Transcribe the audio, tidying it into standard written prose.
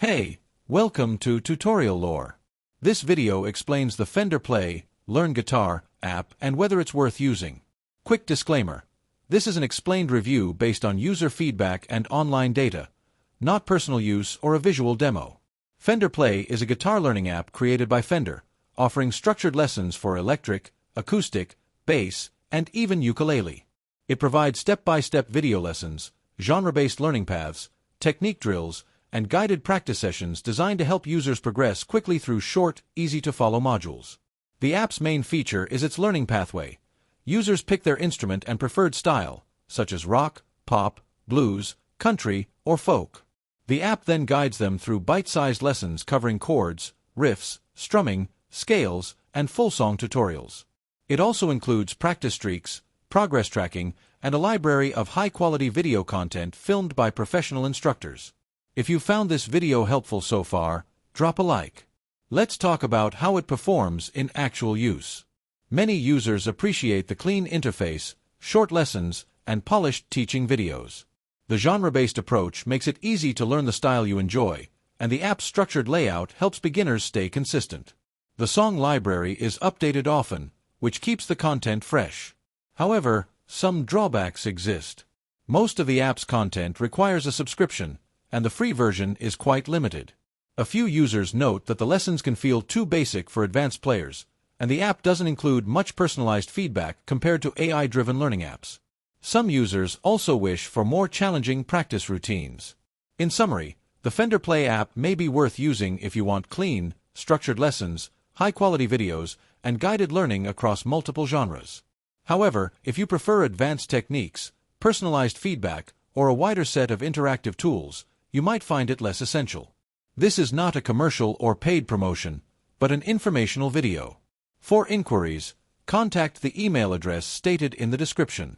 Hey, welcome to Tutorial Lore. This video explains the Fender Play, Learn Guitar app and whether it's worth using. Quick disclaimer. This is an explained review based on user feedback and online data, not personal use or a visual demo. Fender Play is a guitar learning app created by Fender, offering structured lessons for electric, acoustic, bass, and even ukulele. It provides step-by-step video lessons, genre-based learning paths, technique drills, and guided practice sessions designed to help users progress quickly through short, easy-to-follow modules. The app's main feature is its learning pathway. Users pick their instrument and preferred style, such as rock, pop, blues, country, or folk. The app then guides them through bite-sized lessons covering chords, riffs, strumming, scales, and full song tutorials. It also includes practice streaks, progress tracking, and a library of high-quality video content filmed by professional instructors. If you found this video helpful so far, drop a like. Let's talk about how it performs in actual use. Many users appreciate the clean interface, short lessons, and polished teaching videos. The genre-based approach makes it easy to learn the style you enjoy, and the app's structured layout helps beginners stay consistent. The song library is updated often, which keeps the content fresh. However, some drawbacks exist. Most of the app's content requires a subscription, and the free version is quite limited. A few users note that the lessons can feel too basic for advanced players, and the app doesn't include much personalized feedback compared to AI-driven learning apps. Some users also wish for more challenging practice routines. In summary, the Fender Play app may be worth using if you want clean, structured lessons, high-quality videos, and guided learning across multiple genres. However, if you prefer advanced techniques, personalized feedback, or a wider set of interactive tools, you might find it less essential. This is not a commercial or paid promotion, but an informational video. For inquiries, contact the email address stated in the description.